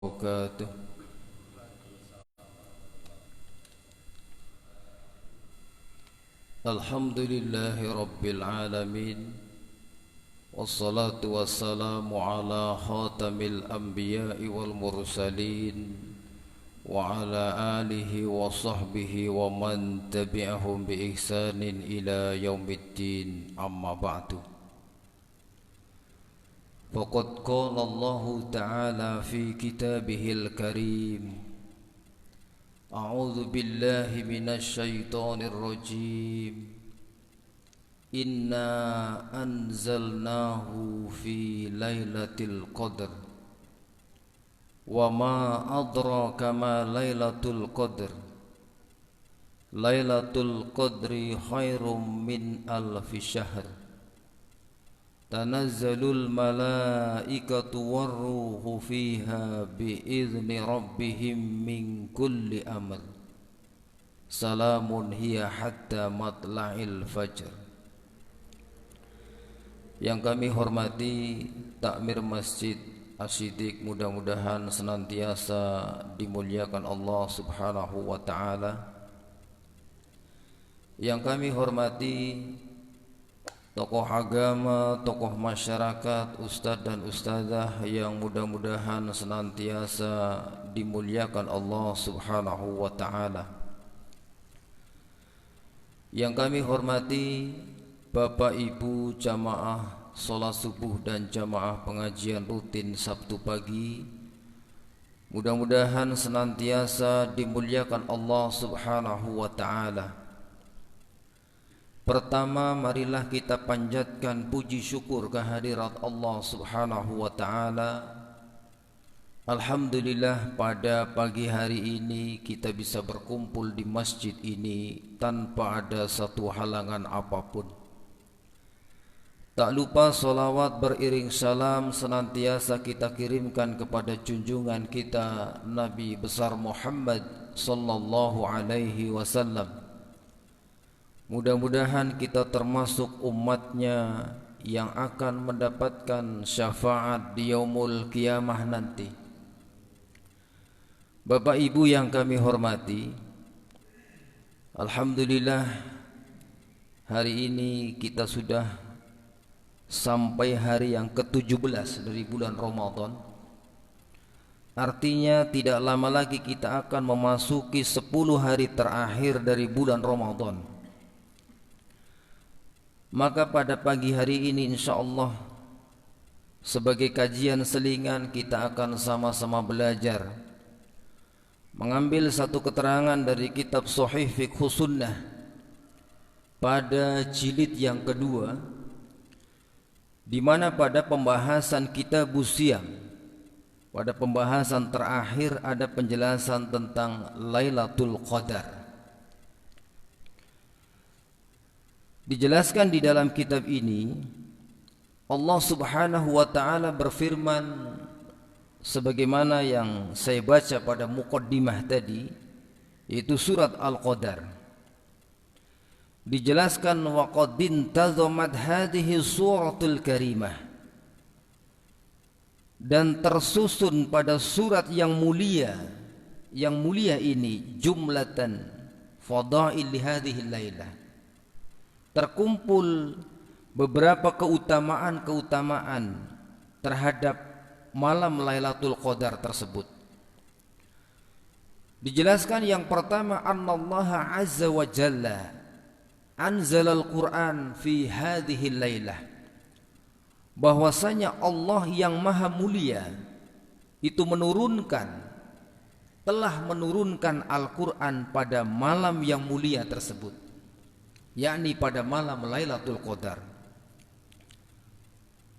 wabarakatuh. Alhamdulillahi rabbil alamin, wassalatu wassalamu ala khatamil anbiya'i wal mursalin, wa ala alihi wa sahbihi wa man tabi'ahum bi ihsanin ila yaumiddin, amma ba'du. Faqad qala Allah ta'ala fi kitabihil karim, a'udzu billahi minasy syaithanir rajim, inna anzalnahu fi lailatul qadr wa ma adraka ma lailatul qadr, lailatul qadri khairum min alfi syahr, tanazzalul malaikatu warruhu fiha biizni rabbihim min kulli amr, salamun hiya hatta matla'il fajr. Yang kami hormati takmir Masjid Asy-Syidik, mudah-mudahan senantiasa dimuliakan Allah Subhanahu wa taala. Yang kami hormati tokoh agama, tokoh masyarakat, ustadz dan ustadzah yang mudah-mudahan senantiasa dimuliakan Allah Subhanahu wa taala. Yang kami hormati Bapak Ibu jamaah salat subuh dan jamaah pengajian rutin Sabtu pagi, mudah-mudahan senantiasa dimuliakan Allah Subhanahu wa taala. Pertama, marilah kita panjatkan puji syukur kehadirat Allah Subhanahu wa taala. Alhamdulillah, pada pagi hari ini kita bisa berkumpul di masjid ini tanpa ada satu halangan apapun. Tak lupa salawat beriring salam senantiasa kita kirimkan kepada junjungan kita Nabi besar Muhammad sallallahu alaihi wasallam. Mudah-mudahan kita termasuk umatnya yang akan mendapatkan syafaat di yaumul qiyamah nanti. Bapak Ibu yang kami hormati, alhamdulillah hari ini kita sudah sampai hari yang ke-17 dari bulan Ramadan. Artinya tidak lama lagi kita akan memasuki 10 hari terakhir dari bulan Ramadan. Maka pada pagi hari ini insyaallah sebagai kajian selingan kita akan sama-sama belajar mengambil satu keterangan dari kitab Shahih Fiqh Sunnah pada jilid yang kedua, di mana pada pembahasan kitab Siyam, pada pembahasan terakhir ada penjelasan tentang Lailatul Qadar. Dijelaskan di dalam kitab ini, Allah Subhanahu wa taala berfirman sebagaimana yang saya baca pada muqaddimah tadi, yaitu surat Al-Qadar. Dijelaskan waqad intazamat hadhihi suratul karimah, dan tersusun pada surat yang mulia ini jumlatan fadail li hadhihi lailah, terkumpul beberapa keutamaan-keutamaan terhadap malam Lailatul Qadar tersebut. Dijelaskan yang pertama, annallaha azza wa jalla anzalal Qur'an fi hadhihi lailah, bahwasanya Allah yang maha mulia itu telah menurunkan Al-Qur'an pada malam yang mulia tersebut, yakni pada malam Lailatul Qadar.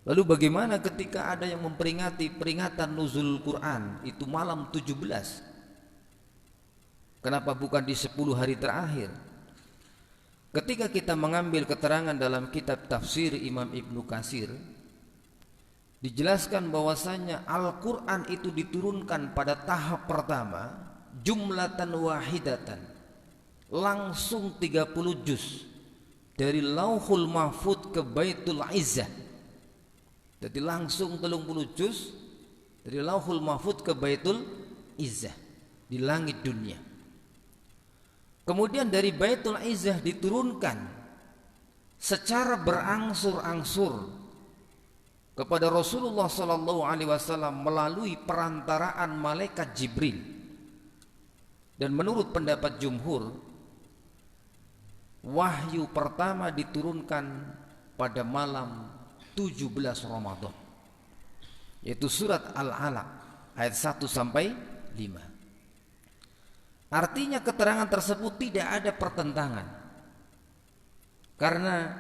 Lalu bagaimana ketika ada yang memperingati peringatan nuzul Quran itu malam 17? Kenapa bukan di 10 hari terakhir? Ketika kita mengambil keterangan dalam kitab tafsir Imam Ibnu Katsir, dijelaskan bahwasanya Al-Quran itu diturunkan pada tahap pertama jumlatan wahidatan, langsung 30 juz dari Lauhul Mahfud ke Baitul Izzah. Jadi langsung 30 juz Dari Lauhul Mahfuz ke Baitul Izzah di langit dunia. Kemudian dari Baitul Izzah diturunkan secara berangsur-angsur kepada Rasulullah sallallahu alaihi wasallam melalui perantaraan malaikat Jibril. Dan menurut pendapat jumhur, wahyu pertama diturunkan pada malam 17 Ramadan, yaitu surat Al-Alaq ayat 1 sampai 5. Artinya keterangan tersebut tidak ada pertentangan, karena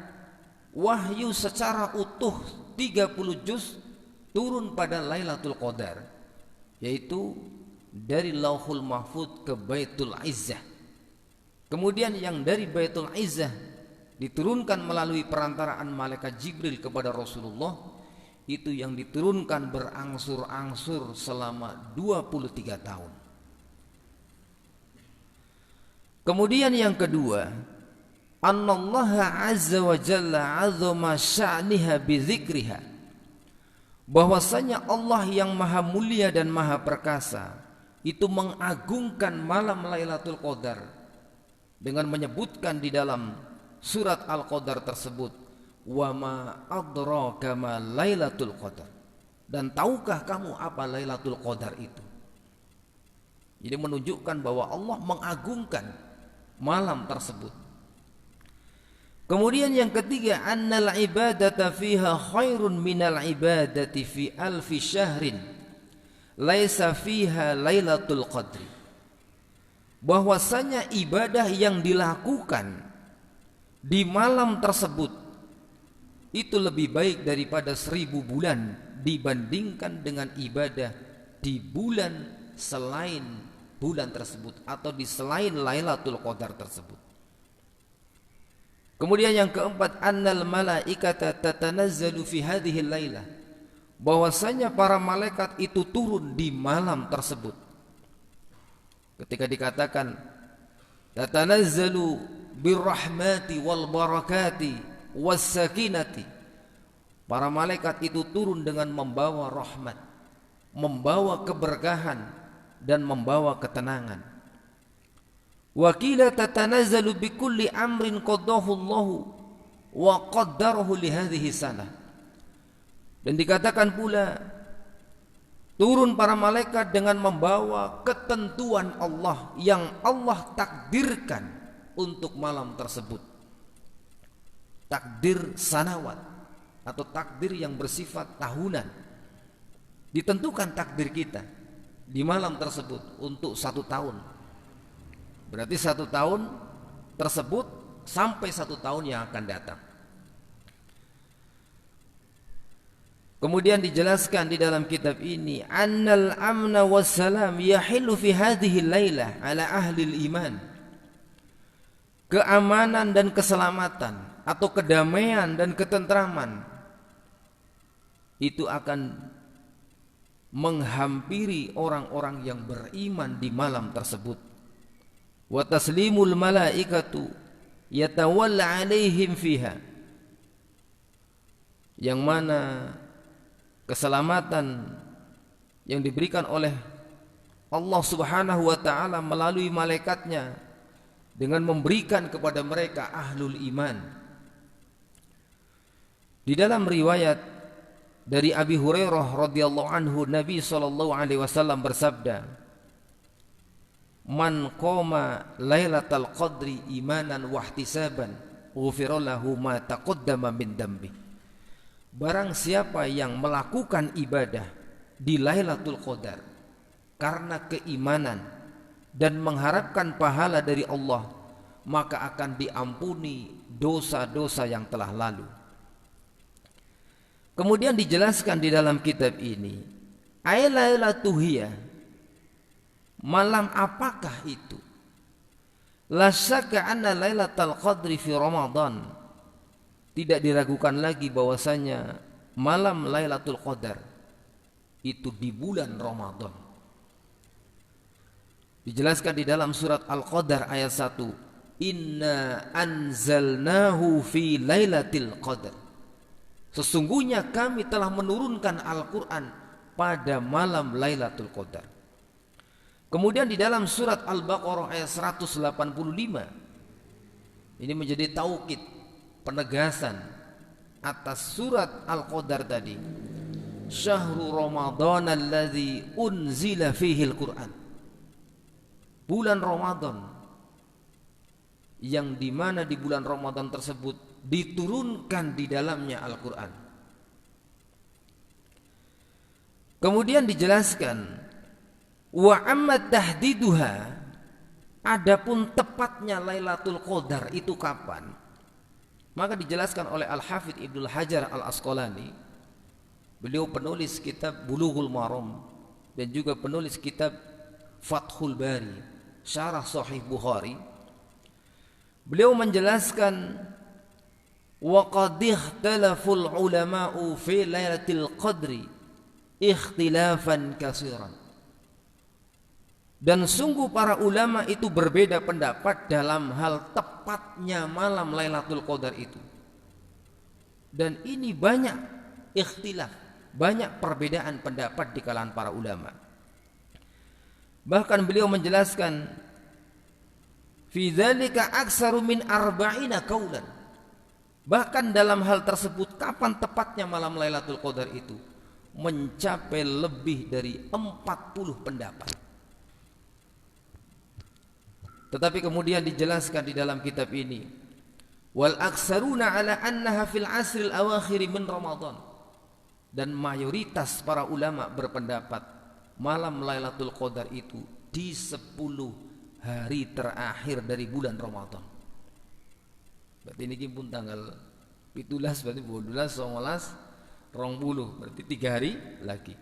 wahyu secara utuh 30 juz turun pada Lailatul Qadar, yaitu dari Lauhul Mahfuz ke Baitul Izzah. Kemudian yang dari Baitul Izzah diturunkan melalui perantaraan malaikat Jibril kepada Rasulullah, itu yang diturunkan berangsur-angsur selama 23 tahun. Kemudian yang kedua, annallaha azza wa jalla azama sya'niha bi dzikriha, bahwasanya Allah yang maha mulia dan maha perkasa itu mengagungkan malam Lailatul Qadar dengan menyebutkan di dalam surat Al-Qadar tersebut, wa ma adraka ma Lailatul Qadar, dan tahukah kamu apa Lailatul Qadar itu? Jadi menunjukkan bahwa Allah mengagungkan malam tersebut. Kemudian yang ketiga, annal ibadata fiha khairun minal ibadati fi alfi syahrin laisa fiha Lailatul Qadri, bahwasanya ibadah yang dilakukan di malam tersebut itu lebih baik daripada 1000 bulan dibandingkan dengan ibadah di bulan selain bulan tersebut atau di selain Lailatul Qadar tersebut. Kemudian yang keempat, annal malaikata tatanazzalu fi hadhihi lailah, bahwasanya para malaikat itu turun di malam tersebut. Ketika dikatakan tatanazzalu birrahmati wal barakati was sakinati, para malaikat itu turun dengan membawa rahmat, membawa keberkahan dan membawa ketenangan. Wa qila tatanazzalu bikulli amrin qadahu Allahu wa qaddarahu li hadhihi sanah. Dan dikatakan pula turun para malaikat dengan membawa ketentuan Allah yang Allah takdirkan untuk malam tersebut. Takdir sanawat atau takdir yang bersifat tahunan. Ditentukan takdir kita di malam tersebut untuk 1 tahun. Berarti 1 tahun tersebut sampai 1 tahun yang akan datang. Kemudian dijelaskan di dalam kitab ini, annal amna wassalam yahillu fi hadhihi lailah ala ahli iman. Keamanan dan keselamatan atau kedamaian dan ketentraman itu akan menghampiri orang-orang yang beriman di malam tersebut. Wa taslimul malaikatu yatawalla alaihim fiha, yang mana keselamatan yang diberikan oleh Allah Subhanahu wa taala melalui malaikatnya dengan memberikan kepada mereka ahlul iman. Di dalam riwayat dari Abi Hurairah radhiyallahu anhu, Nabi sallallahu alaihi wasallam bersabda, "Man qama Lailatul Qadri imanan wa ihtisaban, ghufira lahu ma taqaddama min dambi." Barang siapa yang melakukan ibadah di Lailatul Qadar karena keimanan dan mengharapkan pahala dari Allah, maka akan diampuni dosa-dosa yang telah lalu. Kemudian dijelaskan di dalam kitab ini, Lailatul hiya, malam apakah itu? La syakka anna Lailatul Qadri fi Ramadan, tidak diragukan lagi bahwasanya malam Lailatul Qadar itu di bulan Ramadan. Dijelaskan di dalam surat Al-Qadar ayat 1, inna anzalnahu fi Lailatul Qadar, sesungguhnya kami telah menurunkan Al-Quran pada malam Lailatul Qadar. Kemudian di dalam surat Al-Baqarah ayat 185 ini menjadi taukid, penegasan atas surat Al-Qadar tadi. Syahrul Ramadan alladzi unzila fihi al-Qur'an. Bulan Ramadan yang dimana di bulan Ramadan tersebut diturunkan di dalamnya Al-Quran. Kemudian dijelaskan, wa amma tahdiduha, adapun tepatnya Lailatul Qadar itu kapan? Maka dijelaskan oleh Al-Hafidz Ibnu Hajar Al-Asqalani. Beliau penulis kitab Bulughul Maram dan juga penulis kitab Fathul Bari, Syarah Sahih Bukhari. Beliau menjelaskan, wa qad ikhtalaful ulama'u fi lailatul qadri ikhtilafan katsiran. Dan sungguh para ulama itu berbeda pendapat dalam hal tepatnya malam Lailatul Qadar itu. Dan ini banyak ikhtilaf, banyak perbedaan pendapat di kalangan para ulama. Bahkan beliau menjelaskan, fi dzalika aktsaru min arba'ina qaulan. Bahkan dalam hal tersebut kapan tepatnya malam Lailatul Qadar itu mencapai lebih dari 40 pendapat. Tetapi kemudian dijelaskan di dalam kitab ini, wal aksaruna ala annaha fil asril awakhir min Ramadan. Dan mayoritas para ulama berpendapat malam Lailatul Qadar itu di 10 hari terakhir dari bulan Ramadan. Berarti ini pun tanggal 17, berarti 12, 19, 20, berarti 3 hari lagi.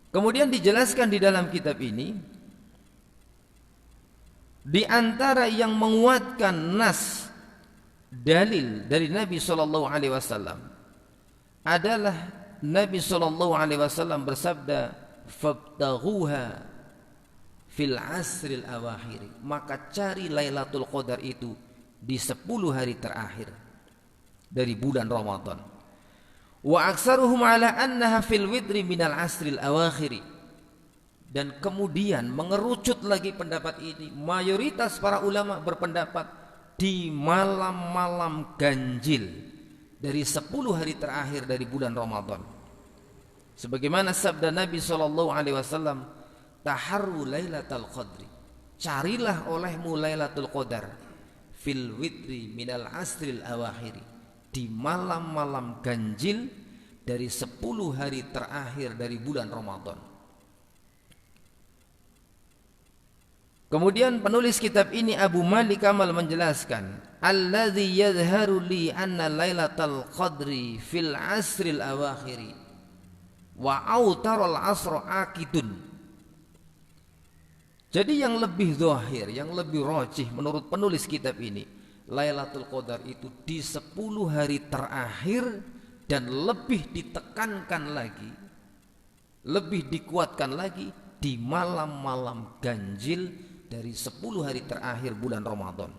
Kemudian dijelaskan di dalam kitab ini, di antara yang menguatkan nas dalil dari Nabi sallallahu alaihi wasallam adalah Nabi sallallahu alaihi wasallam bersabda, fabtaghuha fil asril awakhir. Maka cari Lailatul Qadar itu di 10 hari terakhir dari bulan Ramadan. Wa aksaruhum ala annaha fil widri minal asril awakhir. Dan kemudian mengerucut lagi pendapat ini, mayoritas para ulama berpendapat di malam-malam ganjil dari 10 hari terakhir dari bulan Ramadan. Sebagaimana sabda Nabi SAW, taharru lailatul qadri, carilah olehmu Lailatul Qadar fil witri minal asril awakhiri, di malam-malam ganjil dari 10 hari terakhir dari bulan Ramadan. Kemudian penulis kitab ini Abu Malik Kamal menjelaskan, alladzi yadhharu li anna lailatal qadri fil asril awakhiri wa autarul asra akidun. Jadi yang lebih zahir, yang lebih rajih menurut penulis kitab ini, Lailatul Qadar itu di 10 hari terakhir dan lebih ditekankan lagi, lebih dikuatkan lagi di malam-malam ganjil dari 10 hari terakhir bulan Ramadan.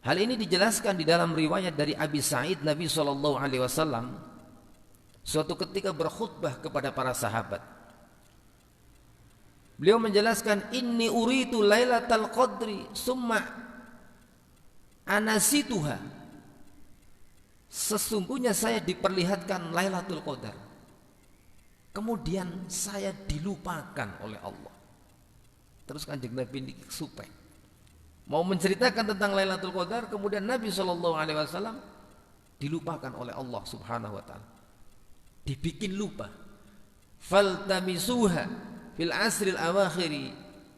Hal ini dijelaskan di dalam riwayat dari Abi Sa'id. Nabi SAW suatu ketika berkhutbah kepada para sahabat. Beliau menjelaskan, inni uritu lailatal qadri summa anasituha. Sesungguhnya saya diperlihatkan Lailatul Qadar, kemudian saya dilupakan oleh Allah. Terus Kanjeng Nabi ini supek mau menceritakan tentang Lailatul Qadar, kemudian Nabi SAW dilupakan oleh Allah Subhanahu wa taala, dibikin lupa. Faltamisuha fil asril awakhiri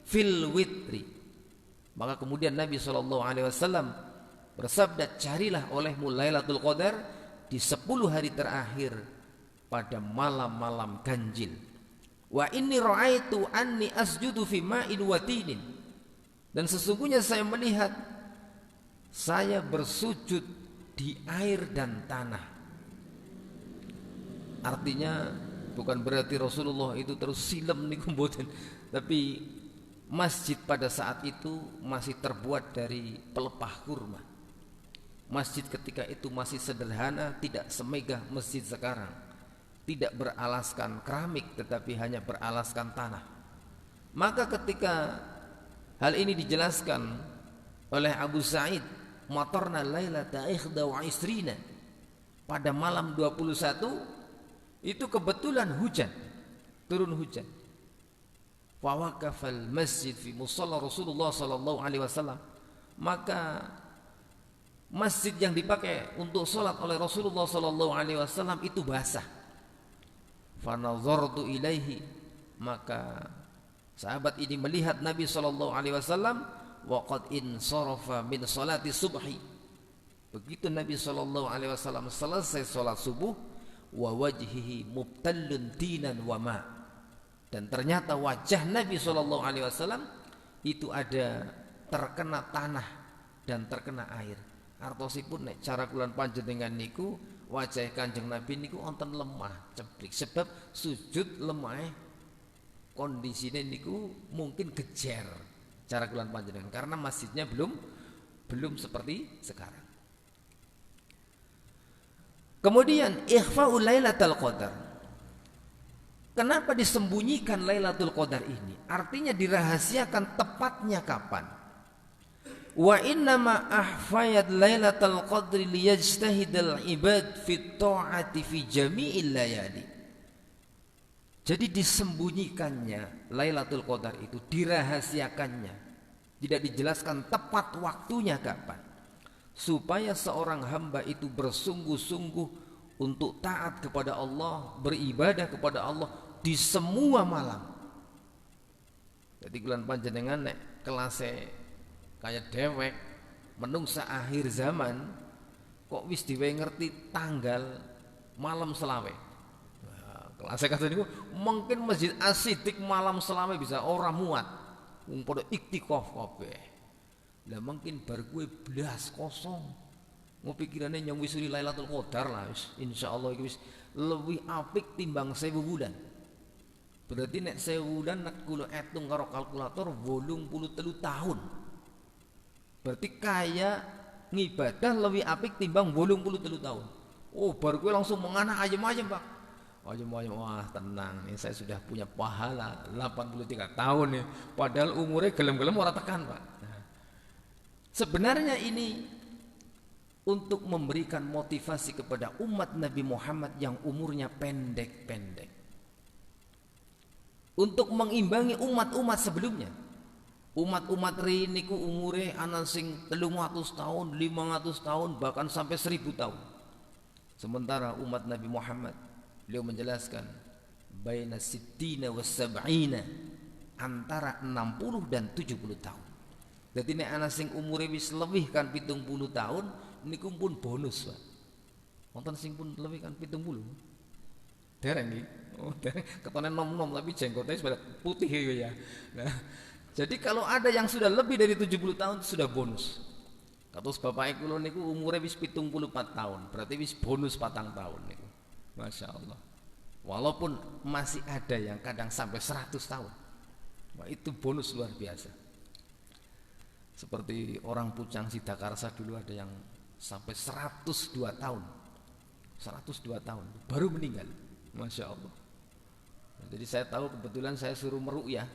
fil witri. Maka kemudian Nabi SAW bersabda, carilah olehmu Lailatul Qadar di 10 hari terakhir pada malam-malam ganjil. Wa inni ra'aitu anni asjudu fi ma'in wa tinin. Dan sesungguhnya saya melihat saya bersujud di air dan tanah. Artinya bukan berarti Rasulullah itu terus silem niku mboten, tapi masjid pada saat itu masih terbuat dari pelepah kurma. Masjid ketika itu masih sederhana, tidak semegah masjid sekarang. Tidak beralaskan keramik tetapi hanya beralaskan tanah. Maka ketika hal ini dijelaskan oleh Abu Sa'id, matarna lailata ikhda wa isrina, pada malam 21 itu kebetulan hujan, turun hujan. Fa waqafal masjid fi musalla Rasulullah sallallahu alaihi wasallam, maka masjid yang dipakai untuk sholat oleh Rasulullah sallallahu alaihi wasallam itu basah. Fa nazartu ilaihi, maka sahabat ini melihat Nabi sallallahu alaihi wasallam wa qad insarafa min salati subhi. Begitu Nabi sallallahu alaihi wasallam selesai salat subuh, wa wajhihi mubtallun tinan wa ma, dan ternyata wajah Nabi sallallahu alaihi wasallam itu ada terkena tanah dan terkena air. Artosipun nek cara kula panjenengan niku wajah Kanjeng Nabi niku wonten lemah ceblik, sebab sujud lemah kondisine niku mungkin gejer cara kula panjenengan karena masjidnya belum seperti sekarang. Kemudian ikhfa'ul lailatul qadar. Kenapa disembunyikan Lailatul Qadar ini? Artinya dirahasiakan tepatnya kapan. Wa innama ahfayat Lailatul Qadri liyajtahidal ibad fit ta'ati fi jami'il layali. Jadi disembunyikannya Lailatul Qadar itu, dirahasiakannya, tidak dijelaskan tepat waktunya kapan, supaya seorang hamba itu bersungguh-sungguh untuk taat kepada Allah, beribadah kepada Allah di semua malam. Jadi kulan panjenengan nek kelasnya kayak dewek menungsa akhir zaman kok wis diwe ngerti tanggal malam selawe. Nah, kelasnya kata niku mungkin Masjid As-Siddiq malam selawe bisa ora muat. Wong padha iktikaf kabeh. Lah mungkin bar kuwe blas kosong. Mau pikirane nyong wisuri Lailatul Qadar lah wis insyaallah iki wis luwih apik timbang 1000 bulan. Berarti nek 1000 bulan nek kula etung karo kalkulator 83 tahun. Berarti kaya ngibadah lebih apik timbang 83 tahun. Oh, baru gue langsung menganak ayam-ayam, Pak. Ayam-ayam, wah tenang nih, saya sudah punya pahala 83 tahun nih. Padahal umurnya gelem-gelem ora tekan, Pak. Nah, sebenarnya ini untuk memberikan motivasi kepada umat Nabi Muhammad yang umurnya pendek-pendek, untuk mengimbangi umat-umat sebelumnya. Umat-umat rini ku umure ana sing 300 tahun, 500 tahun, bahkan sampai 1000 tahun. Sementara umat Nabi Muhammad, beliau menjelaskan baina sittina was sab'ina, antara 60 dan 70 tahun. Jadi nek ana sing umure wis lebih kan 70 tahun niku pun bonus, Pak. Wonten sing pun lebih kan 70. Dereng iki. Oh, dereng ketone nom-nom tapi jenggotnya sudah putih ya. Nah, jadi kalau ada yang sudah lebih dari 70 tahun sudah bonus. Kados bapak kula niku umure wis 74 tahun, berarti wis bonus 4 tahun niku. Masya Allah. Walaupun masih ada yang kadang sampai 100 tahun. Wah, itu bonus luar biasa. Seperti orang Pucang Sidakarsa dulu ada yang sampai 102 tahun. 102 tahun baru meninggal. Masya Allah. Jadi saya tahu kebetulan saya suruh meruqyah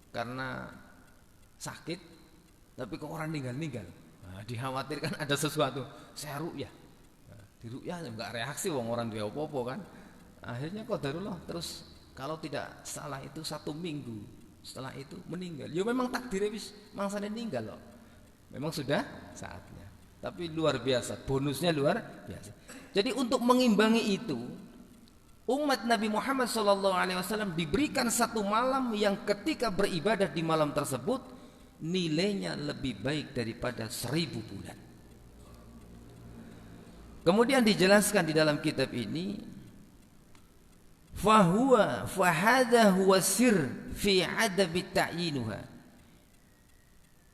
karena sakit, tapi kok orang meninggal. Nah, dikhawatirkan ada sesuatu. Saya ruqyah. Nah, di ruqyah enggak reaksi wong orang dia apa-apa kan. Akhirnya qadarullah, terus kalau tidak salah itu 1 minggu setelah itu meninggal. Ya memang takdirnya wis mangsane meninggal loh. Memang sudah saatnya. Tapi luar biasa, bonusnya luar biasa. Jadi untuk mengimbangi itu, umat Nabi Muhammad SAW diberikan 1 malam yang ketika beribadah di malam tersebut nilainya lebih baik daripada 1000 bulan. Kemudian dijelaskan di dalam kitab ini, fahadha huwa sir fi adabi ta'yinuha.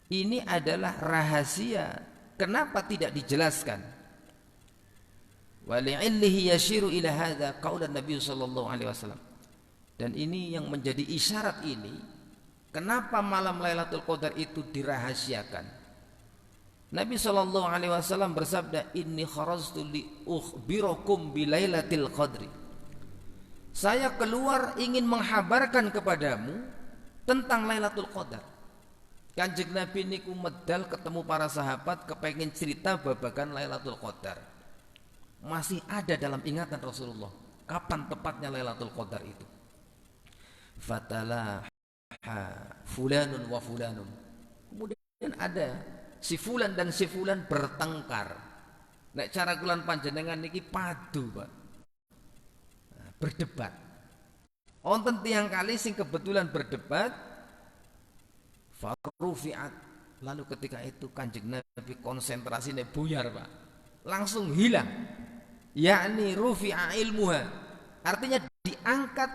Ini adalah rahasia kenapa tidak dijelaskan. Wali'illihi yashiru ila hadza qaulan Nabi sallallahu alaihi wasallam. Dan ini yang menjadi isyarat ini kenapa malam Lailatul Qadar itu dirahasiakan. Nabi SAW bersabda, inni kharajtu li ukhbirakum bilailatil qadri. Saya keluar ingin menghabarkan kepadamu tentang Lailatul Qadar. Kanjeng Nabi niku medal ketemu para sahabat kepengin cerita babagan Lailatul Qadar. Masih ada dalam ingatan Rasulullah kapan tepatnya Lailatul Qadar itu. Fatalaha fulanun wa fulanun. Kemudian ada si fulan dan si fulan bertengkar. Nek cara kulan panjenengan niki padu, Pak. Berdebat. Wonten tiyang kali sing kebetulan berdebat, farufiat. Lalu ketika itu Kanjeng Nabi konsentrasinya buyar, Pak. Langsung hilang. Yakni rufi'a ilmuha. Artinya diangkat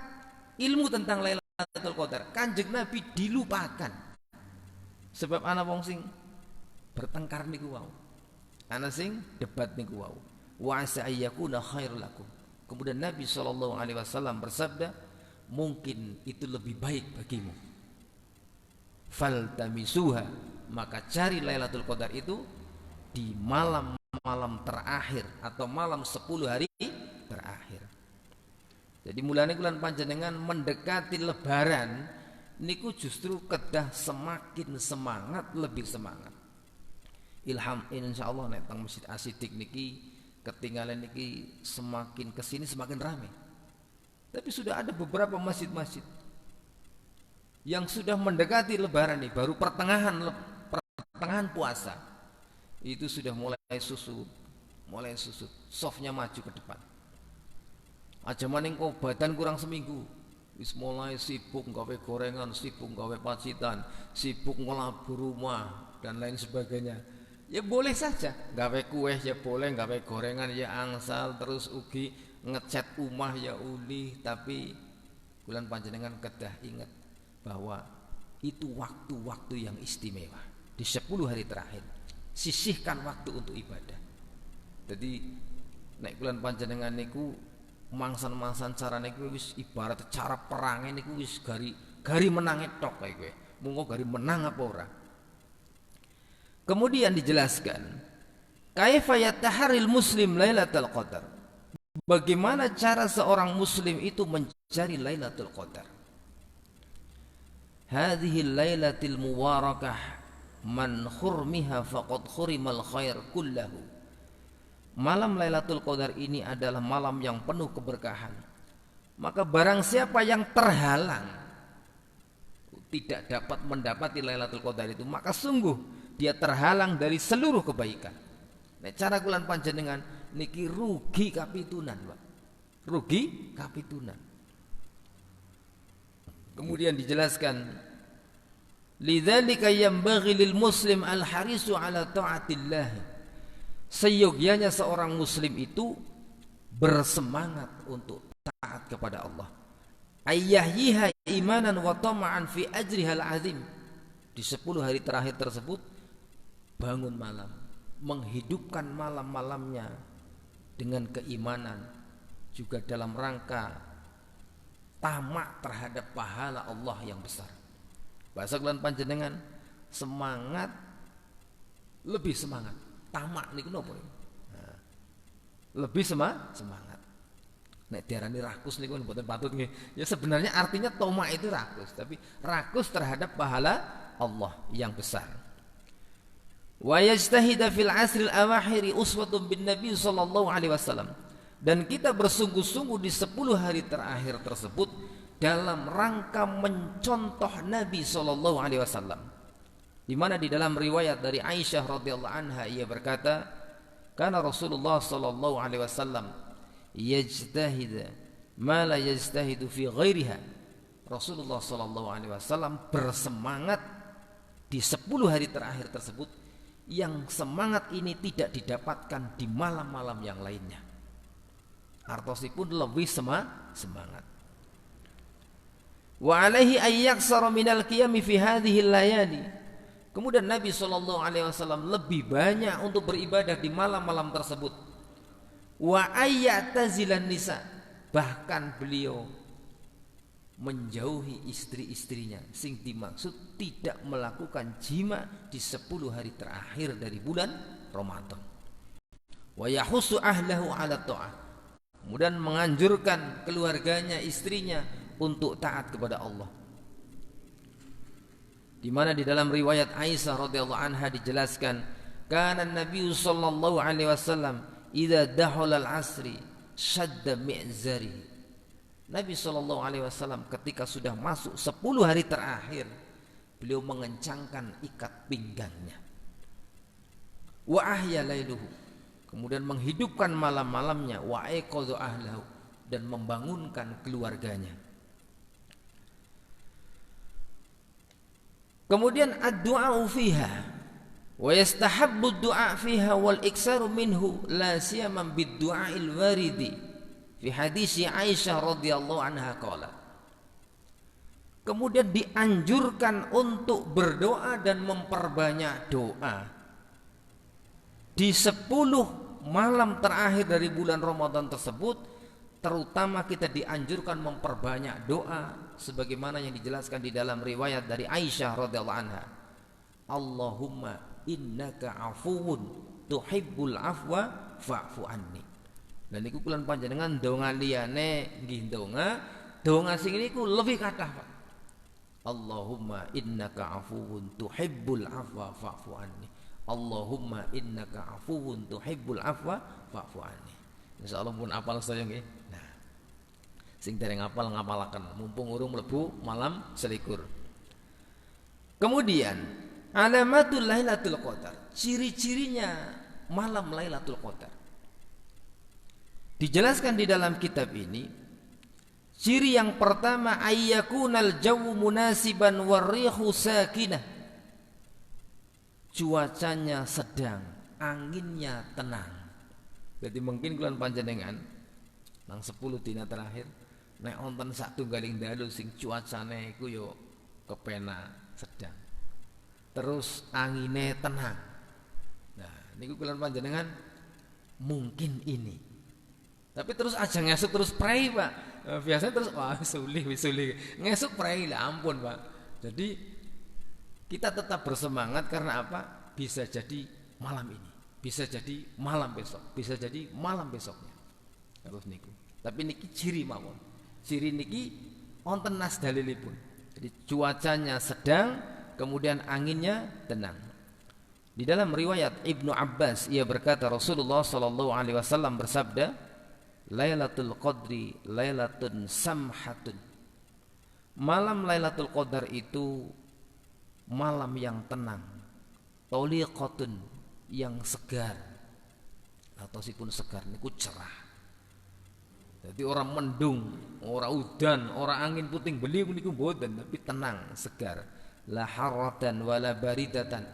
ilmu tentang Lailatul Qadar. Kanjeng Nabi dilupakan. Sebab ana wong sing bertengkar niku wau. Ana sing debat niku wau. Wa asa ayyakuna khairul lakum. Kemudian Nabi SAW bersabda, mungkin itu lebih baik bagimu. Faltamisuha, maka cari Lailatul Qadar itu di malam-malam terakhir atau malam 10 hari terakhir. Jadi mulane bulan panjenengan mendekati lebaran niku justru kedah semakin semangat, lebih semangat. Ilham insyaallah nek teng Masjid Asidik niki ketinggalan niki semakin kesini semakin ramai. Tapi sudah ada beberapa masjid-masjid yang sudah mendekati lebaran nih, baru pertengahan puasa itu sudah mulai susut, softnya maju ke depan. Aja maning kok badan kurang seminggu wis mulai sibuk gawe gorengan, sibuk gawe pacitan, sibuk ngelabur rumah dan lain sebagainya. Ya boleh saja gawe kue ya boleh, gawe gorengan ya angsal, terus ugi ngecat umah ya uli. Tapi bulan panjenengan kedah ingat bahwa itu waktu-waktu yang istimewa. Di 10 hari terakhir sisihkan waktu untuk ibadah. Jadi nek bulan panjenengan niku mangsan-mangsan cara niku wis ibarat cara perang niku wis gari menange tok kae kowe. Munggo gari menang apa ora. Kemudian dijelaskan, kaifa yataharil muslim Lailatul Qadar. Bagaimana cara seorang muslim itu mencari Lailatul Qadar? Hadhihi lailatul mubarakah man khurmiha faqad khurimal khair kullahu. Malam Lailatul Qadar ini adalah malam yang penuh keberkahan. Maka barang siapa yang terhalang tidak dapat mendapati Lailatul Qadar itu, maka sungguh dia terhalang dari seluruh kebaikan. Nah, cara kulan panjenengan niki rugi kapitunan, Pak. Rugi kapitunan. Kemudian dijelaskan, lidzalika yanbaghi lil muslim al harisu ala taatillah. Seyogyanya seorang muslim itu bersemangat untuk taat kepada Allah. Ayyahyiha imanan wa tama'an fi ajrihal azim. Di 10 hari terakhir tersebut bangun malam, menghidupkan malam-malamnya dengan keimanan, juga dalam rangka tamak terhadap pahala Allah yang besar. Bahasa kelan panjenengan semangat, lebih semangat. Tamak niku napa? Nah, lebih semangat. Nek diarani rakus niku mboten patut nggih. Ya sebenarnya artinya tamak itu rakus, tapi rakus terhadap pahala Allah yang besar. Wa yajtahida fil asril awakhiri uswatun bin Nabi sallallahu alaihi wasallam. Dan kita bersungguh-sungguh di 10 hari terakhir tersebut dalam rangka mencontoh Nabi sallallahu alaihi wasallam. Di mana di dalam riwayat dari Aisyah radhiyallahu anha ia berkata, kana Rasulullah sallallahu alaihi wasallam yajtahid ma la yajtahidu fi ghairiha. Rasulullah sallallahu alaihi wasallam bersemangat di 10 hari terakhir tersebut yang semangat ini tidak didapatkan di malam-malam yang lainnya. Artosipun lebih semangat. Wa alaihi ayyaksara minal qiyami fi hadhihi layali. Kemudian Nabi SAW lebih banyak untuk beribadah di malam-malam tersebut. Wa ayyatazilan nisa. Bahkan beliau menjauhi istri-istrinya, sing dimaksud tidak melakukan jima di 10 hari terakhir dari bulan Ramadan. Wa yahussu ahlahu 'ala ta'ah, kemudian menganjurkan keluarganya, istrinya untuk taat kepada Allah. Di mana di dalam riwayat Aisyah radhiyallahu anha dijelaskan, kana Nabi sallallahu alaihi wasallam idza dakhala al-'asri shadda mi'zari. Nabi sallallahu alaihi wasallam ketika sudah masuk 10 hari terakhir, beliau mengencangkan ikat pinggangnya. Wa ahya lailuhu, kemudian menghidupkan malam-malamnya. Wa aiqadha ahlahu, dan membangunkan keluarganya. Kemudian ad-du'a fiha wa yastahabbu ad-du'a fiha wal iksaru minhu, la siyama bid-du'a'il waridi fi hadis Aisyah radhiyallahu anha qala. Kemudian dianjurkan untuk berdoa dan memperbanyak doa di 10 malam terakhir dari bulan Ramadan tersebut. Terutama kita dianjurkan memperbanyak doa sebagaimana yang dijelaskan di dalam riwayat dari Aisyah radhiyallahu anha. Allahumma innaka afuwun tuhibbul afwa fa'fu anni. Dan niku kula panjenengan donga liyane nggih donga sing niku lebih kathah, Pak. Allahumma innaka afuwun tuhibbul afwa fa'fu anni. Allahumma innaka afuwun tuhibbul afwa fa'fu anni. Insyaallah pun apal sedaya nggih. Nah, sing dereng apal ngapalaken mumpung urung mlebu malam selikur. Kemudian alamatul Lailatul Qadar, ciri-cirinya malam Lailatul Qadar. Dijelaskan di dalam kitab ini, ciri yang pertama ayyakunal jawu munasiban warrihu sakinah. Cuacanya sedang, anginnya tenang. Jadi mungkin kalian panjenengan nang 10 dina terakhir nek wonten satunggaling dalu sing cuacane iku yo kepena sedang. Terus angine tenang. Nah, niku kalian panjenengan mungkin ini. Tapi terus aja ngesuk terus prei, Pak. Biasanya terus wah sulih. Ngesuk prei lah ampun, Pak. Jadi kita tetap bersemangat karena apa? Bisa jadi malam ini, bisa jadi malam besok, bisa jadi malam besoknya. Terus niku. Tapi niki ciri mawon. Ciri niki wonten nas dalilipun. Jadi cuacanya sedang, kemudian anginnya tenang. Di dalam riwayat Ibnu Abbas ia berkata Rasulullah sallallahu alaihi wasallam bersabda, Lailatul Qadri lailatun samhatun. Malam Lailatul Qadar itu malam yang tenang, toliqatun, yang segar, atau sipun segar niku cerah. Jadi orang mendung, orang udan, orang angin puting beliung niku mboten, tapi tenang, segar. La haratan wala baridatan,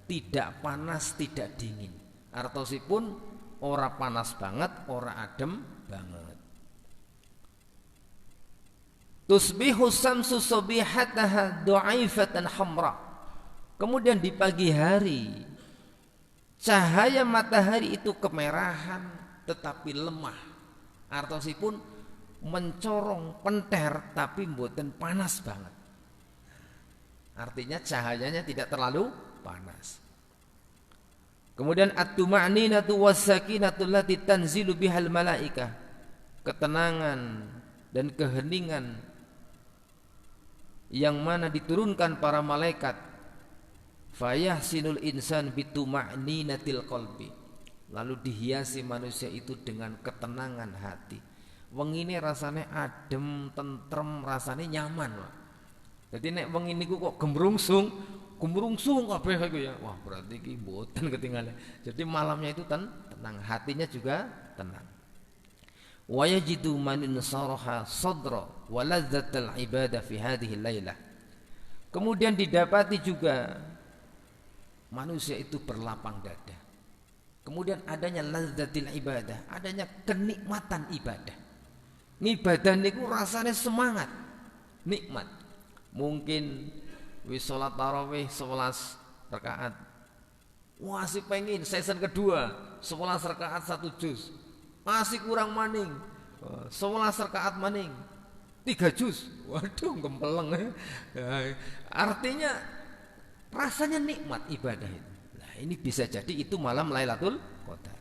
tidak panas, tidak dingin. Artosipun ora panas banget, ora adem banget. Tusbihu samsu sabihataha du'aifatan hamra. Kemudian di pagi hari cahaya matahari itu kemerahan tetapi lemah. Artosipun mencorong penter tapi mboten panas banget. Artinya cahayanya tidak terlalu panas. Kemudian at-tuma'ninatu was-sakinatu allati tanzilu bihal malaikah, ketenangan dan keheningan yang mana diturunkan para malaikat. Fayahsinul insan bituma'ninatil qalbi, lalu dihiasi manusia itu dengan ketenangan hati. Wengine rasane adem, tentrem, rasane nyaman, Pak. Jadi nek wengi niku kok gemrungsung kabeh iku ya. Wah, berarti iki mboten ketinggalan. Jadi malamnya itu tenang, hatinya juga tenang. Wa yajidu man insaraha sadra wa ladzatal ibadah fi hadhihi lailah. Kemudian didapati juga manusia itu berlapang dada. Kemudian adanya ladzatil ibadah, adanya kenikmatan ibadah. Ibadah niku rasane semangat, nikmat. Mungkin wis salat tarawih 11 rakaat. Wah, si pengen season kedua 11 rakaat 1 juz. Masih kurang maning. 11 rakaat maning. 3 juz. Waduh, gempeleng. Artinya rasanya nikmat ibadah itu. Nah, ini bisa jadi itu malam Lailatul Qadar.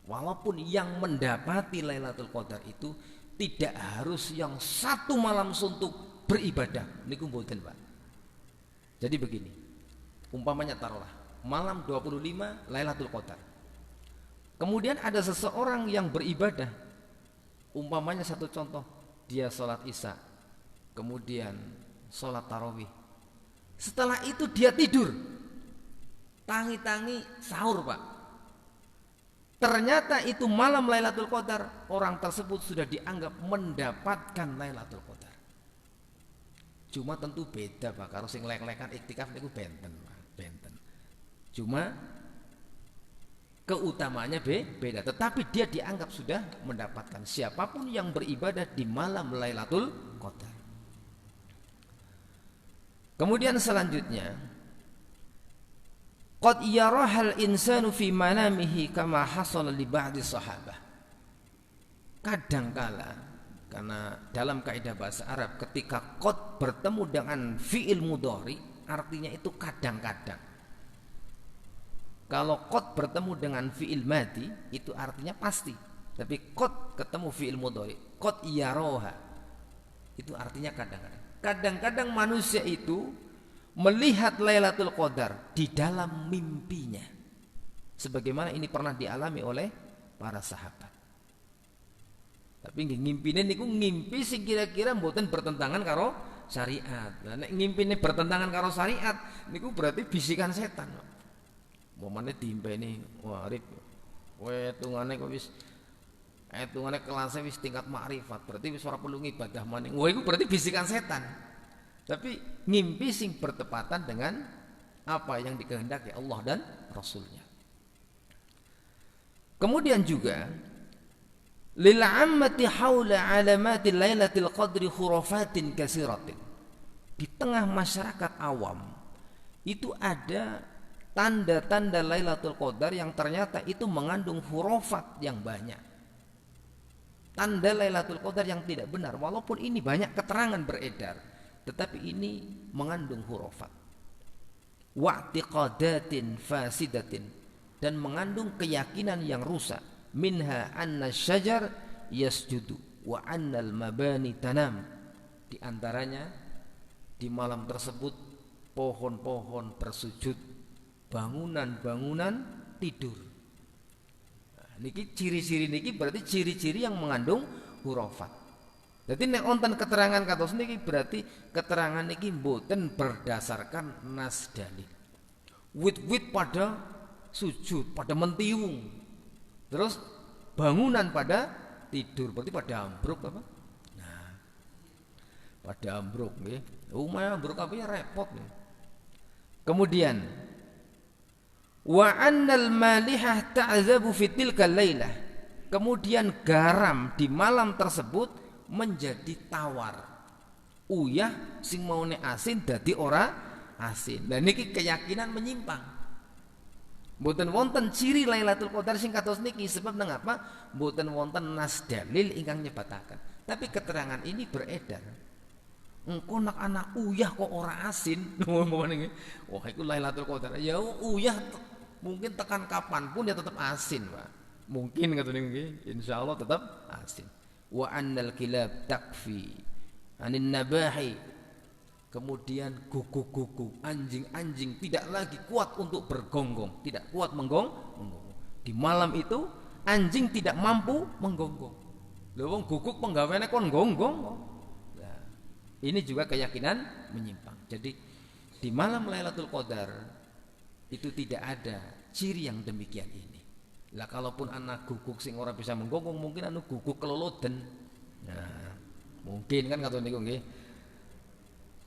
Walaupun yang mendapati Lailatul Qadar itu tidak harus yang satu malam suntuk beribadah. Niku mboten, Pak. Jadi begini. Umpamanya taruhlah malam 25 Lailatul Qadar. Kemudian ada seseorang yang beribadah. Umpamanya satu contoh, dia sholat isya, kemudian sholat tarawih. Setelah itu dia tidur, tangi-tangi sahur, Pak. Ternyata itu malam Lailatul Qadar, orang tersebut sudah dianggap mendapatkan Lailatul Qadar. Cuma tentu beda, Pak. Kalau sing lek-lekan iktikaf niku benten, Pak. Benten. Cuma keutamaannya beda, tetapi dia dianggap sudah mendapatkan, siapapun yang beribadah di malam Lailatul Qadar. Kemudian selanjutnya, qad yarahal insanu fi manamihi kama hasala li ba'di sahabah. Kadangkala, karena dalam kaidah bahasa Arab ketika qad bertemu dengan fi'il mudhari artinya itu kadang-kadang. Kalau qad bertemu dengan fi'il madi itu artinya pasti. Tapi qad ketemu fi'il mudhari, qad yaraha, itu artinya kadang-kadang. Kadang-kadang manusia itu melihat Lailatul Qadar di dalam mimpinya. Sebagaimana ini pernah dialami oleh para sahabat. Tapi ngimpine niku ngimpi sing kira-kira mboten bertentangan karo syariat. Lah nek ngimpine bertentangan karo syariat niku berarti bisikan setan. Momane diimpeni, wah Arif, kowe etungane kok wis etungane kelasnya wis tingkat makrifat, berarti wis ora perlu ibadah maning. Wah iku berarti bisikan setan. Tapi ngimpi sing bertepatan dengan apa yang dikehendaki Allah dan Rasulnya. Kemudian juga lil ammati haula alamati lailatul qadri khurafatin kasiratin. Di tengah masyarakat awam itu ada tanda-tanda Lailatul Qadar yang ternyata itu mengandung hurufat yang banyak. Tanda Lailatul Qadar yang tidak benar, walaupun ini banyak keterangan beredar, tetapi ini mengandung hurufat. Wa'tiqadatin fasidatin, dan mengandung keyakinan yang rusak. Minha anna syajar yasjudu wa annal mabani tanam. Di antaranya di malam tersebut pohon-pohon bersujud, bangunan-bangunan tidur. Nah, niki ciri-ciri niki berarti ciri-ciri yang mengandung hurufat. Jadi nek wonten keterangan kados niki berarti keterangan niki mboten berdasarkan nas dalil. Wit-wit pada sujud, pada mentiung. Terus bangunan pada tidur, berarti pada ambruk apa? Nah, pada ambruk nggih. Umumnya ambruk apa ya repot nih. Kemudian wa annal malihah ta'zabu fi tilkal lailah. Kemudian garam di malam tersebut menjadi tawar. Uyah sing maune asin dadi ora asin. Lah niki keyakinan menyimpang. Mboten wonten ciri Lailatul Qadar sing kados niki, sebab nengapa? Mboten wonten nas dalil ingkang nyebataken. Tapi keterangan ini beredar. Engko nak anak uyah kok ora asin. Wah, iku Lailatul Qadar. Ya uyah mungkin tekan kapanpun ya tetap asin, Pak. Mungkin katanya nggih, insyaallah tetap asin. Wa annal kilab takfi anin nabahi. Kemudian guguk-guguk, anjing-anjing tidak lagi kuat untuk bergonggong, tidak kuat menggonggong. Di malam itu anjing tidak mampu menggonggong. Lha wong guguk penggaweane kon gonggong. Nah, ini juga keyakinan menyimpang. Jadi di malam Lailatul Qadar itu tidak ada ciri yang demikian ini. Lah kalaupun anak guguk sing ora bisa menggonggong, mungkin anu guguk keloloden. Nah, mungkin kan kata niku nggih.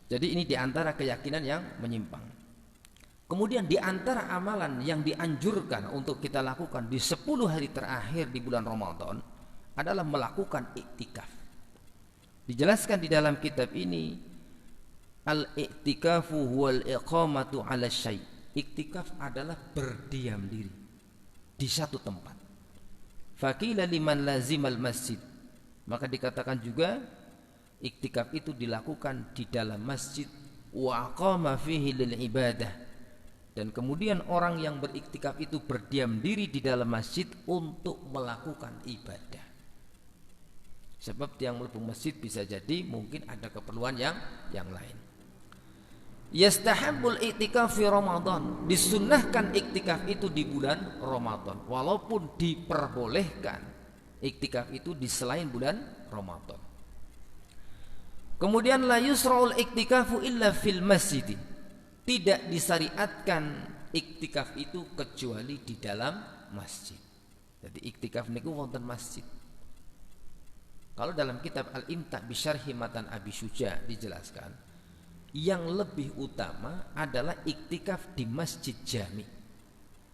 Jadi ini diantara keyakinan yang menyimpang. Kemudian diantara amalan yang dianjurkan untuk kita lakukan di 10 hari terakhir di bulan Ramadan adalah melakukan iktikaf. Dijelaskan di dalam kitab ini, al-iktikafu huwal iqamatu 'ala syai'. Iktikaf adalah berdiam diri di satu tempat. Faqila liman lazimal masjid. Maka dikatakan juga iktikaf itu dilakukan di dalam masjid, wa aqama fihi lil ibadah, dan kemudian orang yang beriktikaf itu berdiam diri di dalam masjid untuk melakukan ibadah. Sebab yang mlebu masjid bisa jadi mungkin ada keperluan yang lain. Yastahabbul iktikaf fi Ramadan, disunnahkan iktikaf itu di bulan Ramadan, walaupun diperbolehkan iktikaf itu di selain bulan Ramadan. Kemudian la yusra'ul iktikafu illa fil masjid, tidak disyariatkan iktikaf itu kecuali di dalam masjid. Jadi iktikaf niku wonten masjid. Kalau dalam kitab Al-Imta' bi Syarhi Matan Abi Syuja dijelaskan, yang lebih utama adalah iktikaf di masjid jami,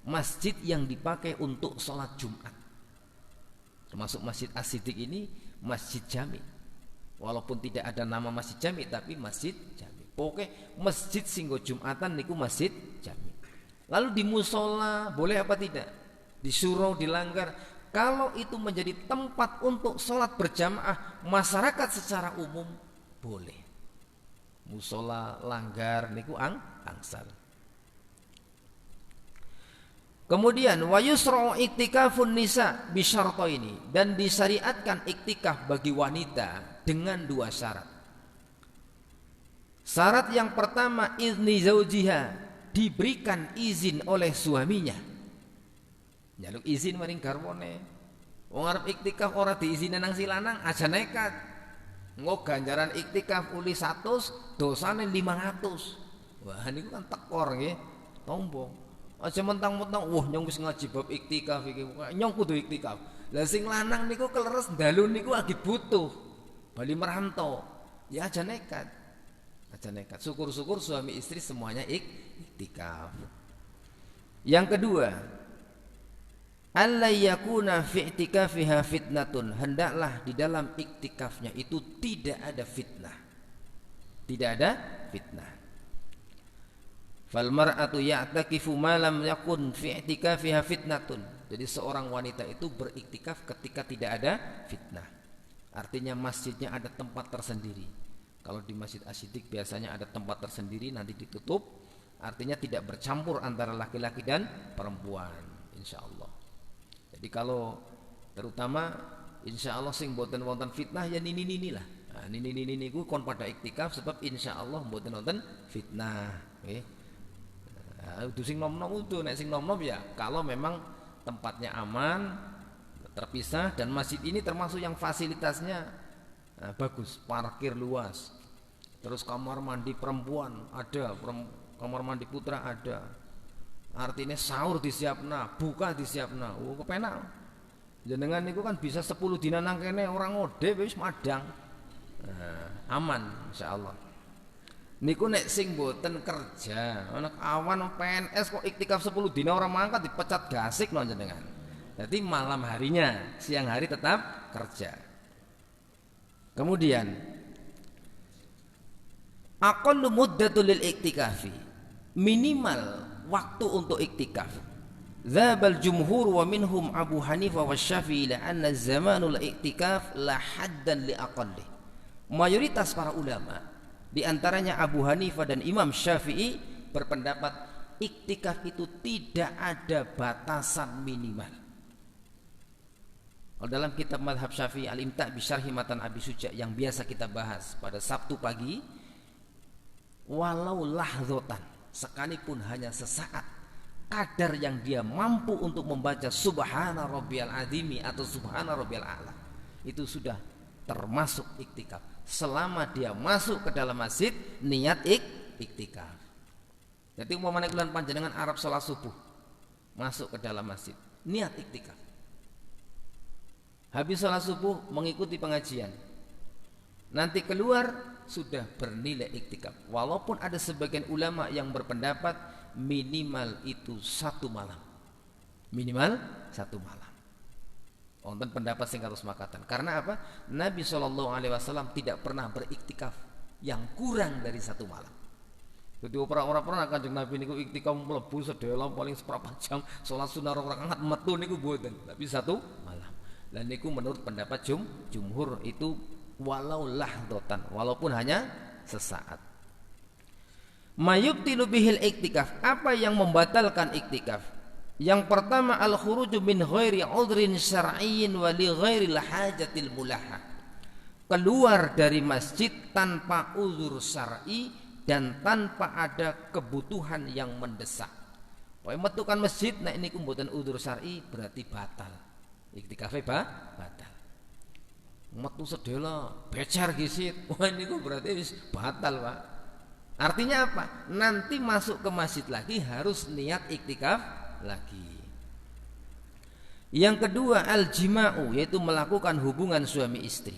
masjid yang dipakai untuk sholat Jumat. Termasuk Masjid As-Siddiq ini masjid jami, walaupun tidak ada nama masjid jami tapi masjid jami. Pokoknya masjid singgo Jumatan niku masjid jami. Lalu di musola boleh apa tidak? Di surau dilanggar. Kalau itu menjadi tempat untuk sholat berjamaah masyarakat secara umum boleh. Musola langgar niku angsal. Kemudian wa yusra'u iktikafun nisa bi syartaini, dan disyariatkan iktikaf bagi wanita dengan dua syarat. Syarat yang pertama izni zaujiha, diberikan izin oleh suaminya. Njaluk izin maring garwane. Wong arep iktikaf ora diizini nang si lanang aja nekat. Engko ganjaran iktikaf uli 100, dosane 500. Wah niku kan tekor nggih, tombo. Aja mentang-mentang wah nyong wis ngaji bab iktikaf iki, nyong kudu iktikaf. Lah sing lanang niku kleres dalu niku lagi butuh. Bali merantau. Ya aja nekat. Aja nekat. Syukur-syukur suami istri semuanya iktikaf. Yang kedua, alla yakuna fi i'tikafiha fitnatun, hendaklah di dalam iktikafnya itu tidak ada fitnah. Tidak ada fitnah. Fal mar'atu ya'takifu ma lam yakun fi i'tikafiha fitnatun. Jadi seorang wanita itu beriktikaf ketika tidak ada fitnah. Artinya masjidnya ada tempat tersendiri. Kalau di Masjid As-Siddiq biasanya ada tempat tersendiri, nanti ditutup. Artinya tidak bercampur antara laki-laki dan perempuan, insyaallah. Jadi kalau terutama insyaallah sing mboten wonten fitnah ya nini lah. Nah, nini ku kon pada iktikaf sebab insyaallah mboten wonten fitnah, nggih. Nah, itu sing nom-nom itu, nek sing nom-nom ya kalau memang tempatnya aman, terpisah, dan masjid ini termasuk yang fasilitasnya bagus, parkir luas. Terus kamar mandi perempuan ada, kamar mandi putra ada. Artinya sahur disiapna, buka disiapna. Oh kepenak. Jenengan niku kan bisa 10 dina nang kene orang ngode wis madang. Aman insyaallah. Niku nek sing mboten kerja, anak awan PNS kok iktikaf 10 dina orang mangkat dipecat gasik lho jenengan. Jadi malam harinya, siang hari tetap kerja. Kemudian aqallu muddatul lil iktikafi, minimal waktu untuk iktikaf. Dzabal jumhur wa minhum Abu Hanifah wa Syafi'i la anna zamanul iktikaf la haddan li aqalli. Mayoritas para ulama di antaranya Abu Hanifah dan Imam Syafi'i berpendapat iktikaf itu tidak ada batasan minimal. Dalam kitab Madhab Syafi'i Al-Imta' bi Syarhi Matan Abi Syuja yang biasa kita bahas pada Sabtu pagi, walau lahzotan, sekalipun hanya sesaat, kadar yang dia mampu untuk membaca Subhana Rabbiyal Azimi atau Subhana Rabbiyal A'la, itu sudah termasuk iktikaf. Selama dia masuk ke dalam masjid niat iktikaf. Jadi umpamanya bulan panjenengan Arab salat subuh, masuk ke dalam masjid niat iktikaf. Habis salat subuh mengikuti pengajian, nanti keluar sudah bernilai iktikaf. Walaupun ada sebagian ulama yang berpendapat minimal itu 1 malam, minimal 1 malam. Wonten pendapat sing harus makatan. Karena apa? Nabi SAW tidak pernah beriktikaf yang kurang dari 1 malam. Jadi orang-orang pernah Kanjeng Nabi niku iktikaf mlebu sedaya paling seperempat jam, salat sunah rakaat metu niku mboten, tapi 1 malam. Dan niku menurut pendapat jumhur itu walau lahdatan, walaupun hanya sesaat. Mayubtilu bihil iktikaf, apa yang membatalkan iktikaf? Yang pertama al-khuruju min ghairi udhrin syar'iyyin wa li ghairil hajatil mulaha. Keluar dari masjid tanpa uzur syar'i dan tanpa ada kebutuhan yang mendesak. Pokoke metu kan masjid nek niku mboten uzur syar'i berarti batal. Iktikafe batal. Metu sedela becer gisit, wah niku berarti wis batal, Pak. Artinya apa? Nanti masuk ke masjid lagi harus niat iktikaf lagi. Yang kedua al-jima'u, yaitu melakukan hubungan suami istri.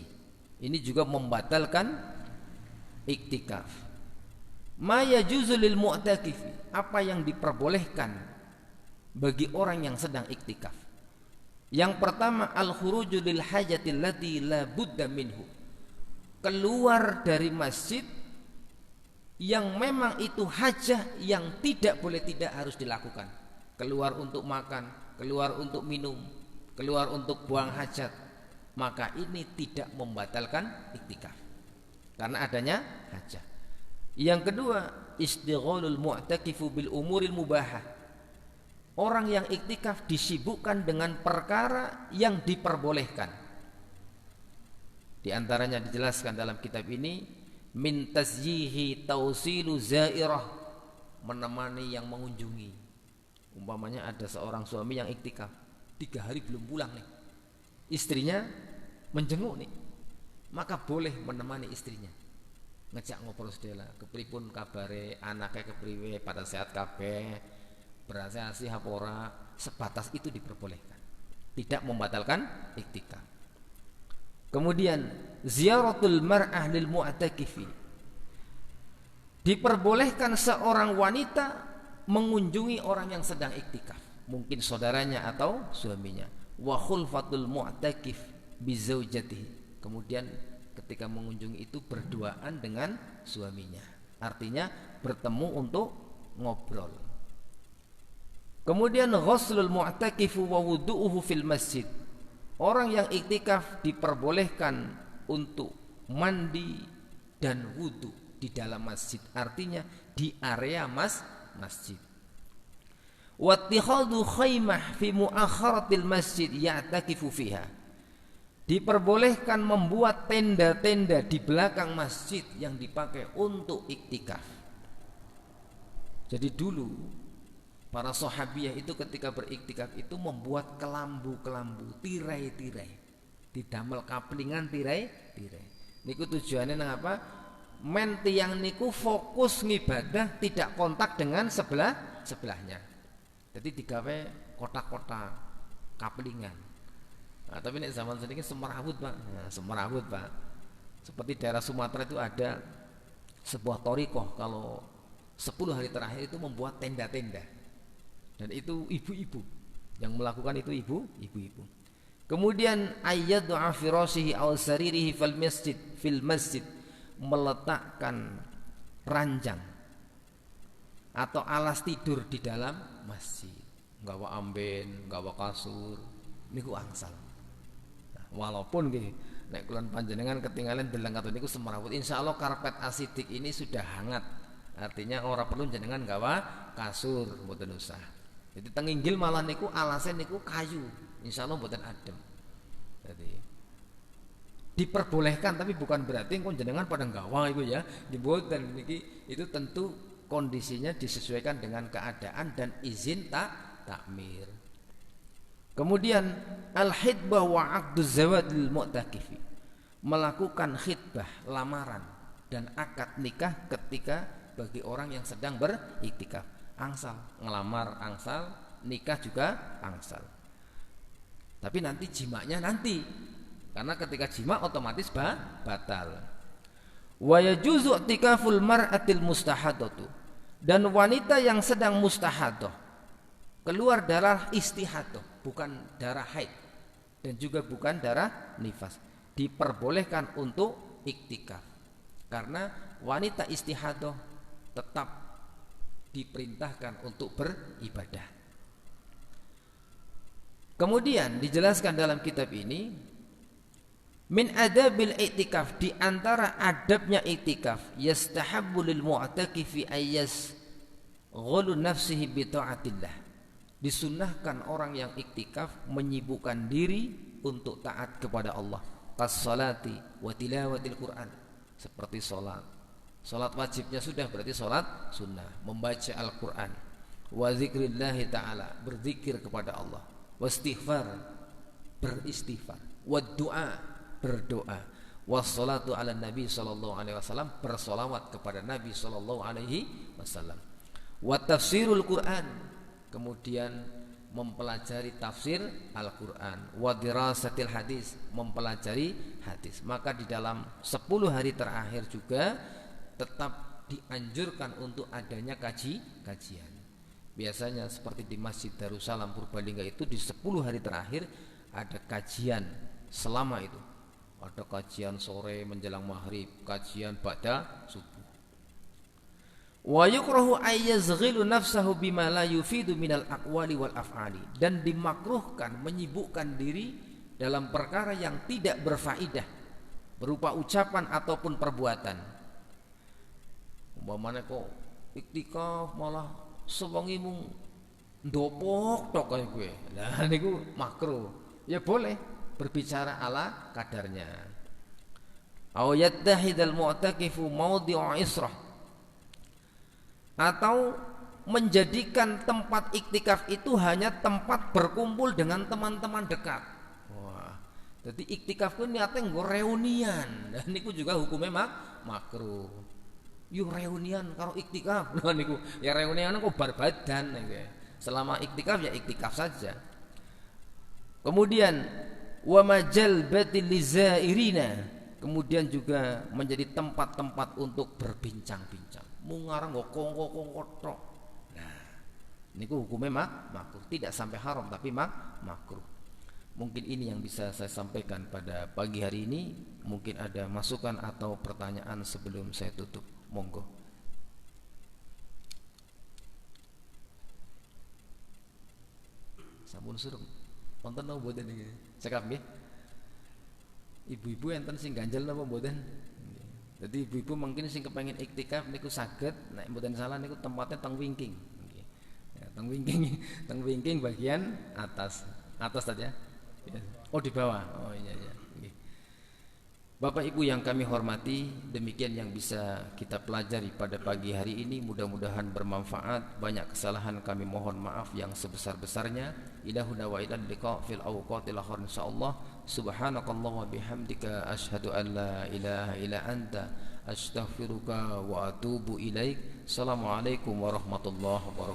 Ini juga membatalkan iktikaf. Ma yajuzu lil mu'takifi, apa yang diperbolehkan bagi orang yang sedang iktikaf. Yang pertama al-khuruju lil hajatil lati la budda minhu. Keluar dari masjid yang memang itu hajah yang tidak boleh tidak harus dilakukan. Keluar untuk makan, keluar untuk minum, keluar untuk buang hajat, maka ini tidak membatalkan iktikaf karena adanya hajah. Yang kedua istighalul mu'takifu bil umuril mubahah. Orang yang iktikaf disibukkan dengan perkara yang diperbolehkan. Di antaranya dijelaskan dalam kitab ini min tazyihi tausilu zairah, menemani yang mengunjungi. Umpamanya ada seorang suami yang iktikaf 3 hari belum pulang nih, istrinya menjenguk nih, maka boleh menemani istrinya, ngejak ngobrol sedela, kepripun kabare, anaknya kepriwe, pada sehat kabeh, berasa sih apa ora, sebatas itu diperbolehkan, tidak membatalkan iktikaf. Kemudian ziaratul mar'ah lil mu'takifi, diperbolehkan seorang wanita mengunjungi orang yang sedang iktikaf, mungkin saudaranya atau suaminya. Wa khulfatul mu'takif bi zaujatihi, kemudian ketika mengunjungi itu berduaan dengan suaminya, artinya bertemu untuk ngobrol. Kemudian ghuslul mu'takifu wa wudu'uhu fil masjid, orang yang iktikaf diperbolehkan untuk mandi dan wudu di dalam masjid, artinya di area masjid. Wattikhadhu khaymah fi muakharatil masjid ya'takifu fiha, diperbolehkan membuat tenda-tenda di belakang masjid yang dipakai untuk iktikaf. Jadi dulu para sahabiyah itu ketika beriktikaf itu membuat kelambu-kelambu, tirai-tirai, didamel kaplingan tirai-tirai. Niku tujuannya nang apa? Men tiyang niku fokus ngibadah, tidak kontak dengan sebelahnya. Jadi digawe kotak-kotak kaplingan. Nah, tapi nek zaman sedikit semerawut, Pak. Nah, semerawut, Pak. Seperti daerah Sumatera itu ada sebuah thariqah, kalau 10 hari terakhir itu membuat tenda-tenda. Dan itu ibu-ibu yang melakukan itu, ibu-ibu. Kemudian ayyadu firashihi aw saririhi fil masjid, meletakkan ranjang atau alas tidur di dalam masjid, nggawa amben, nggawa kasur, niku angsal. Nah, walaupun nggih nek kula panjenengan ketinggalan deleng katun niku semerawut, insyaallah karpet asidik ini sudah hangat. Artinya ora perlu jenengan nggawa kasur, mboten usah. Jadi tenginggil malah niku alasnya niku kayu, insyaallah mboten adem. Jadi diperbolehkan, tapi bukan berarti engko jenengan pada nggawa iku ya, diboten niki. Itu tentu kondisinya disesuaikan dengan keadaan dan izin takmir. Kemudian al-khitbah wa 'aqduz zawaj lil mu'takifi, melakukan khitbah, lamaran dan akad nikah ketika bagi orang yang sedang beriktikaf. Angsal, ngelamar angsal, nikah juga angsal. Tapi nanti jimaknya nanti, karena ketika jima otomatis batal. Wa yajuzu i'tikaful mar'atil mustahadatu, dan wanita yang sedang mustahadah, keluar darah istihadah, bukan darah haid dan juga bukan darah nifas, diperbolehkan untuk iktikaf, karena wanita istihadah tetap diperintahkan untuk beribadah. Kemudian dijelaskan dalam kitab ini Min adabil i'tikaf, di antara adabnya i'tikaf, yastahabbu lil mu'takifi ayyas ghulu nafsihi bi ta'atillah. Disunnahkan orang yang iktikaf menyibukkan diri untuk taat kepada Allah. Kas salati wa tilawatil Quran, seperti salat. Salat wajibnya sudah, berarti salat sunnah, membaca Al-Qur'an. Wa zikrillahi ta'ala, berzikir kepada Allah. Wa istighfar, beristighfar. Wa du'a, berdoa. Wassalatu ala Nabi sallallahu alaihi wasallam, bersolawat kepada Nabi sallallahu alaihi wasallam. Wa tafsirul Quran, kemudian mempelajari tafsir Al-Quran. Wa dirasatil hadis, mempelajari hadis. Maka di dalam 10 hari terakhir juga tetap dianjurkan untuk adanya kajian. Biasanya seperti di Masjid Darussalam Purbalingga itu di 10 hari terakhir ada kajian selama itu. Ada kajian sore menjelang maghrib, kajian ba'da subuh. Wa yukrahu ayyazghilu nafsahu bima la yufidu minal aqwali wal af'ali, dan dimakruhkan menyibukkan diri dalam perkara yang tidak berfaedah berupa ucapan ataupun perbuatan. Umpamane kok iktikaf malah sewengimu ndopok tok kaya kowe. Lah niku makruh. Ya boleh berbicara ala kadarnya. Aw yattahidal mu'takifu mawdi'u israh, atau menjadikan tempat iktikaf itu hanya tempat berkumpul dengan teman-teman dekat. Wah, jadi iktikaf ku niate nggo reunian. Dan niku juga hukumnya makruh. Yo reunian karo iktikaf. Lha niku ya reunian kok bar badan niku. Selama iktikaf ya iktikaf saja. Kemudian wa majalbatil lizairina, kemudian juga menjadi tempat-tempat untuk berbincang-bincang. Mungarang nggo kongko-kongko tok. Nah, niku hukumnya makruh, tidak sampai haram tapi makruh. Mungkin ini yang bisa saya sampaikan pada pagi hari ini. Mungkin ada masukan atau pertanyaan sebelum saya tutup. Monggo. Sampun suruh wonten napa mboten iki? Cekap nggih. Ibu-ibu enten sing ganjel napa mboten? Jadi ibu-ibu mungkin sing kepengin iktikaf niku saged, nek mboten salah niku tempatnya teng wingking. Nggih. Ya, teng wingking bagian atas. Atas tadi ya. Oh di bawah. Oh iya iya. Nggih. Bapak Ibu yang kami hormati, demikian yang bisa kita pelajari pada pagi hari ini. Mudah-mudahan bermanfaat. Banyak kesalahan kami mohon maaf yang sebesar-besarnya. Ilahuna wa ilal liqa fil awqatil akhir insyaallah. Subhanakallah wa bihamdika asyhadu an la ilaha illa anta astaghfiruka wa atubu ilaik. Assalamualaikum warahmatullahi wabarakatuh.